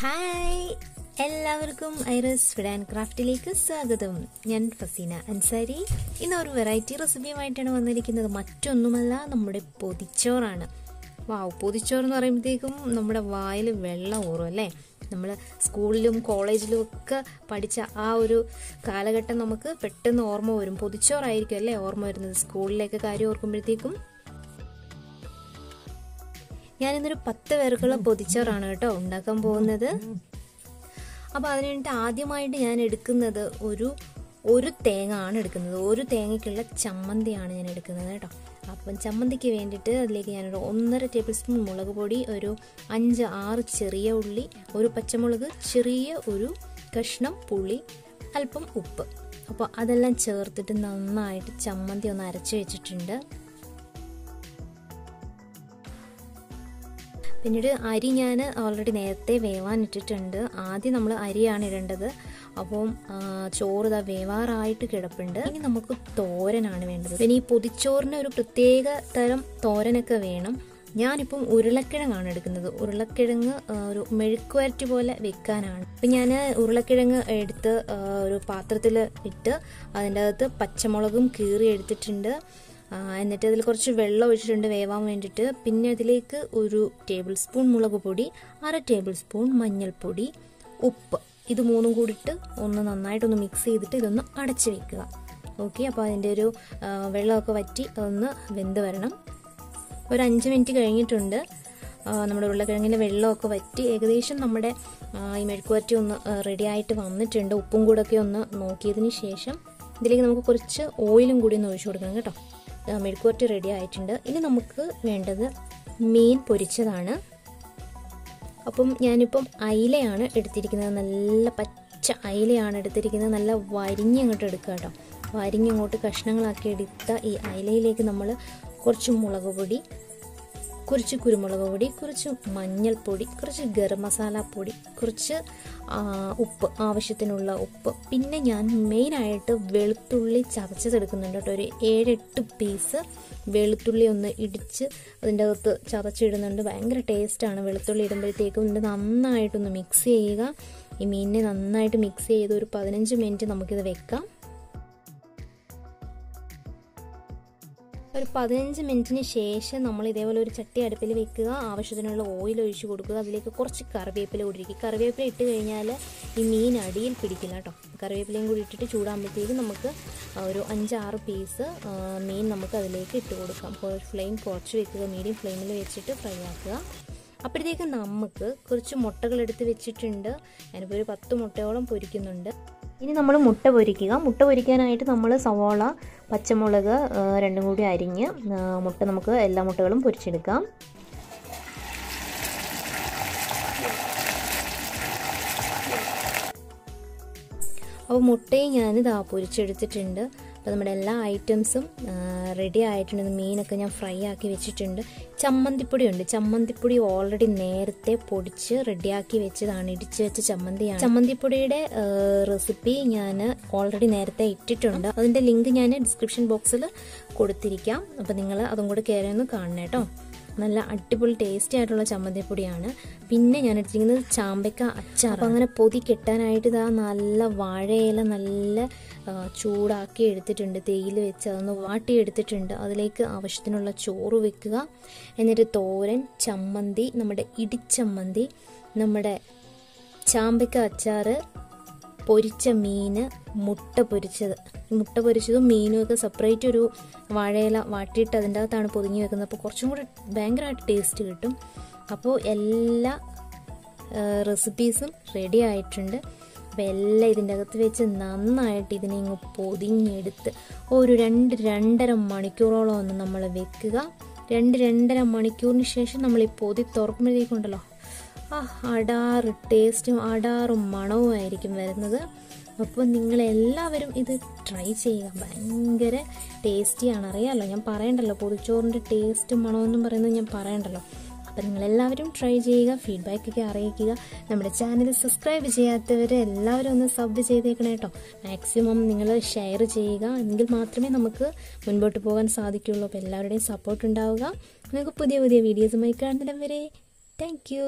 Hi, എല്ലാവർക്കും ayruz food and ക്രാഫ്റ്റിലേക്ക് സ്വാഗതം. ഞാൻ ഫസീന അൻസാരി. ഇന്ന് ഒരു വെറൈറ്റി റെസിപ്പിയുമായിട്ടാണ് വന്നിരിക്കുന്നത്. മറ്റൊന്നുമല്ല, നമ്മുടെ പൊതിച്ചോറാണ്. പൊതിച്ചോറ് എന്ന് പറയുമ്പോഴത്തേക്കും നമ്മുടെ വായിൽ വെള്ളം ഊറും അല്ലേ. നമ്മൾ സ്കൂളിലും കോളേജിലും ഒക്കെ പഠിച്ച ആ ഒരു കാലഘട്ടം നമുക്ക് പെട്ടെന്ന് ഓർമ്മ വരും. പൊതിച്ചോറായിരിക്കും അല്ലേ ഓർമ്മ വരുന്നത് സ്കൂളിലേക്ക് കാര്യം ഓർക്കുമ്പോഴത്തേക്കും. ഞാനിന്നൊരു 10 പേർക്കുള്ള പൊതിച്ചോറാണ് കേട്ടോ ഉണ്ടാക്കാൻ പോകുന്നത്. അപ്പോൾ അതിന് വേണ്ടിയിട്ട് ആദ്യമായിട്ട് ഞാൻ എടുക്കുന്നത് ഒരു തേങ്ങ ആണ് എടുക്കുന്നത്. ഒരു തേങ്ങയ്ക്കുള്ള ചമ്മന്തിയാണ് ഞാൻ എടുക്കുന്നത് കേട്ടോ. അപ്പം ചമ്മന്തിക്ക് വേണ്ടിയിട്ട് അതിലേക്ക് ഞാനൊരു 1.5 ടേബിൾ സ്പൂൺ മുളക് പൊടി, ഒരു 5-6 ചെറിയ ഉള്ളി, ഒരു പച്ചമുളക്, ചെറിയ ഒരു കഷ്ണം പുളി, അല്പം ഉപ്പ്. അപ്പോൾ അതെല്ലാം ചേർത്തിട്ട് നന്നായിട്ട് ചമ്മന്തി ഒന്ന് അരച്ച് വെച്ചിട്ടുണ്ട്. പിന്നീട് അരി ഞാൻ ഓൾറെഡി നേരത്തെ വേവാൻ ഇട്ടിട്ടുണ്ട്. ആദ്യം നമ്മൾ അരിയാണ് ഇടേണ്ടത്. അപ്പം ചോറ് ഇതാ വേവാറായിട്ട് കിടപ്പുണ്ട്. ഇനി നമുക്ക് തോരനാണ് വേണ്ടത്. പിന്നെ ഈ പൊതിച്ചോറിന് ഒരു പ്രത്യേക തരം തോരനൊക്കെ വേണം. ഞാനിപ്പം ഉരുളക്കിഴങ്ങാണ് എടുക്കുന്നത്. ഉരുളക്കിഴങ്ങ് ഒരു മെഴുക്കുവരട്ടി പോലെ വെക്കാനാണ്. അപ്പം ഞാൻ ഉരുളക്കിഴങ്ങ് എടുത്ത് ഒരു പാത്രത്തിൽ ഇട്ട് അതിൻ്റെ അകത്ത് പച്ചമുളകും കീറി എടുത്തിട്ടുണ്ട്. എന്നിട്ട് അതിൽ കുറച്ച് വെള്ളം ഒഴിച്ചിട്ടുണ്ട് വേവാൻ വേണ്ടിയിട്ട്. പിന്നെ അതിലേക്ക് 1 ടേബിൾ സ്പൂൺ മുളക് പൊടി, 1/2 ടേബിൾ സ്പൂൺ മഞ്ഞൾപ്പൊടി, ഉപ്പ്, ഇത് മൂന്നും കൂടിയിട്ട് ഒന്ന് നന്നായിട്ടൊന്ന് മിക്സ് ചെയ്തിട്ട് ഇതൊന്ന് അടച്ച് വെക്കുക. ഓക്കെ, അപ്പോൾ അതിൻ്റെ ഒരു വെള്ളമൊക്കെ വറ്റി അതൊന്ന് വെന്ത് വരണം. ഒരു 5 മിനിറ്റ് കഴിഞ്ഞിട്ടുണ്ട്. നമ്മുടെ ഉരുളക്കിഴങ്ങിൻ്റെ വെള്ളമൊക്കെ വറ്റി ഏകദേശം നമ്മുടെ ഈ മെഴുക്കുവരട്ടി ഒന്ന് റെഡി ആയിട്ട് വന്നിട്ടുണ്ട്. ഉപ്പും കൂടെയൊക്കെ ഒന്ന് നോക്കിയതിന് ശേഷം ഇതിലേക്ക് നമുക്ക് കുറച്ച് ഓയിലും കൂടി ഒന്ന് ഒഴിച്ചു കൊടുക്കണം കേട്ടോ. മെഴുക്കുവരട്ടി റെഡി ആയിട്ടുണ്ട്. ഇനി നമുക്ക് വേണ്ടത് മീൻ പൊരിച്ചതാണ്. അപ്പം ഞാനിപ്പം അയിലയാണ് എടുത്തിരിക്കുന്നത്. നല്ല പച്ച അയിലയാണ് എടുത്തിരിക്കുന്നത്. നല്ല വരിഞ്ഞങ്ങോട്ട് എടുക്കുക കേട്ടോ. വരിഞ്ഞങ്ങോട്ട് കഷ്ണങ്ങളാക്കി എടുത്ത ഈ അയിലയിലേക്ക് നമ്മൾ കുറച്ച് മുളക് പൊടി, കുറച്ച് കുരുമുളക് പൊടി, കുറച്ച് മഞ്ഞൾപ്പൊടി, കുറച്ച് ഗരം മസാല പൊടി, കുറച്ച് ഉപ്പ്, ആവശ്യത്തിനുള്ള ഉപ്പ്, പിന്നെ ഞാൻ മെയിനായിട്ട് വെളുത്തുള്ളി ചതച്ചതെടുക്കുന്നുണ്ട് കേട്ടോ. ഒരു 7-8 പീസ് വെളുത്തുള്ളി ഒന്ന് ഇടിച്ച് അതിൻ്റെ അകത്ത് ചതച്ചിടുന്നുണ്ട്. ഭയങ്കര ടേസ്റ്റാണ് വെളുത്തുള്ളി ഇടുമ്പോഴത്തേക്കും. ഇതിൻ്റെ നന്നായിട്ടൊന്ന് മിക്സ് ചെയ്യുക. ഈ മീനിനെ നന്നായിട്ട് മിക്സ് ചെയ്ത് ഒരു 15 മിനിറ്റ് നമുക്കിത് വെക്കാം. ഒരു 15 മിനിറ്റിന് ശേഷം നമ്മൾ ഇതേപോലെ ഒരു ചട്ടി അടുപ്പിൽ വെക്കുക. ആവശ്യത്തിനുള്ള ഓയിൽ ഒഴിച്ച് കൊടുക്കുക. അതിലേക്ക് കുറച്ച് കറിവേപ്പില കൂടി ഇരിക്കും. കറിവേപ്പില ഇട്ട് കഴിഞ്ഞാൽ ഈ മീൻ അടിയിൽ പിടിക്കില്ല കേട്ടോ. കറിവേപ്പിലയും കൂടി ഇട്ടിട്ട് ചൂടാകുമ്പോഴത്തേക്കും നമുക്ക് ഒരു 5-6 പീസ് മീൻ നമുക്ക് അതിലേക്ക് ഇട്ട് കൊടുക്കാം. ഫ്ലെയിം കുറച്ച് വെക്കുക, മീഡിയം ഫ്ലെയിമിൽ വെച്ചിട്ട് ഫ്രൈ ആക്കുക. അപ്പോഴത്തേക്ക് നമുക്ക് കുറച്ച് മുട്ടകൾ എടുത്ത് വെച്ചിട്ടുണ്ട്. ഞാനിപ്പോൾ ഒരു 10 മുട്ടയോളം പൊരിക്കുന്നുണ്ട്. ഇനി നമ്മൾ മുട്ട പൊരിക്കുക. മുട്ട പൊരിക്കാനായിട്ട് നമ്മൾ സവാള, പച്ചമുളക് രണ്ടും കൂടി അരിഞ്ഞ് നമുക്ക് എല്ലാ മുട്ടകളും പൊരിച്ചെടുക്കാം. അപ്പോൾ മുട്ടയും ഞാനിതാ പൊരിച്ചെടുത്തിട്ടുണ്ട്. അപ്പോൾ നമ്മുടെ എല്ലാ ഐറ്റംസും റെഡി ആയിട്ടുണ്ട്. മീനൊക്കെ ഞാൻ ഫ്രൈ ആക്കി വെച്ചിട്ടുണ്ട്. ചമ്മന്തിപ്പൊടി ഉണ്ട്. ചമ്മന്തിപ്പൊടി ഓൾറെഡി നേരത്തെ പൊടിച്ച് റെഡിയാക്കി വെച്ചതാണ്. ഇടിച്ച് വെച്ച ചമ്മന്തിയാണ്. ചമ്മന്തിപ്പൊടിയുടെ റെസിപ്പി ഞാൻ ഓൾറെഡി നേരത്തെ ഇട്ടിട്ടുണ്ട്. അതിൻ്റെ ലിങ്ക് ഞാൻ ഡിസ്ക്രിപ്ഷൻ ബോക്സിൽ കൊടുത്തിരിക്കാം. അപ്പോൾ നിങ്ങൾ അതും കൂടെ കയറി ഒന്ന് കാണണം കേട്ടോ. നല്ല അടിപൊളി ടേസ്റ്റി ആയിട്ടുള്ള ചമ്മന്തിപ്പൊടിയാണ്. പിന്നെ ഞാൻ എടുത്തിരിക്കുന്നത് ചാമ്പയ്ക്ക അച്ചാർ. അപ്പോൾ അങ്ങനെ പൊതി കെട്ടാനായിട്ട് ഇതാ നല്ല വാഴയില നല്ല ചൂടാക്കി എടുത്തിട്ടുണ്ട്. തേയില വെച്ച് അതൊന്ന് വാട്ടിയെടുത്തിട്ടുണ്ട്. അതിലേക്ക് ആവശ്യത്തിനുള്ള ചോറ് വെക്കുക. എന്നിട്ട് തോരൻ, ചമ്മന്തി, നമ്മുടെ ഇടിച്ചമ്മന്തി, നമ്മുടെ ചാമ്പയ്ക്ക അച്ചാർ, പൊരിച്ച മീന്, മുട്ട പൊരിച്ചതും മീനും ഒക്കെ സെപ്പറേറ്റ് ഒരു വാഴയില വാട്ടിയിട്ട് അതിൻ്റെ അകത്താണ് പൊതിഞ്ഞ് വെക്കുന്നത്. അപ്പോൾ കുറച്ചും കൂടെ ഭയങ്കരമായിട്ട് ടേസ്റ്റ് കിട്ടും. അപ്പോൾ എല്ലാ റെസിപ്പീസും റെഡി ആയിട്ടുണ്ട്. അപ്പോൾ എല്ലാം ഇതിൻ്റെ അകത്ത് വെച്ച് നന്നായിട്ട് ഇതിനെ ഇങ്ങ് പൊതിഞ്ഞെടുത്ത് ഒരു 2-2.5 മണിക്കൂറോളം ഒന്ന് നമ്മൾ വെക്കുക. 2-2.5 മണിക്കൂറിന് ശേഷം നമ്മൾ ഈ പൊതി തുറക്കുമ്പോഴത്തേക്കുണ്ടല്ലോ അടാറ് ടേസ്റ്റും അടാറും മണവും ആയിരിക്കും വരുന്നത്. അപ്പോൾ നിങ്ങളെല്ലാവരും ഇത് ട്രൈ ചെയ്യുക. ഭയങ്കര ടേസ്റ്റിയാണ്. അറിയാമല്ലോ, ഞാൻ പറയണ്ടല്ലോ പൊതിച്ചോറിൻ്റെ ടേസ്റ്റും മണമെന്നും പറയുന്നത് ഞാൻ പറയണ്ടല്ലോ. അപ്പം നിങ്ങളെല്ലാവരും ട്രൈ ചെയ്യുക, ഫീഡ്ബാക്കൊക്കെ അറിയിക്കുക. നമ്മുടെ ചാനൽ സബ്സ്ക്രൈബ് ചെയ്യാത്തവർ എല്ലാവരും ഒന്ന് സബ് ചെയ്തേക്കണം കേട്ടോ. മാക്സിമം നിങ്ങൾ ഷെയർ ചെയ്യുക. എങ്കിൽ മാത്രമേ നമുക്ക് മുൻപോട്ട് പോകാൻ സാധിക്കുകയുള്ളൂ. അപ്പോൾ എല്ലാവരുടെയും സപ്പോർട്ട് ഉണ്ടാവുക. നമുക്ക് പുതിയ വീഡിയോസുമായി കാണുന്നിടം വരെ താങ്ക് യു.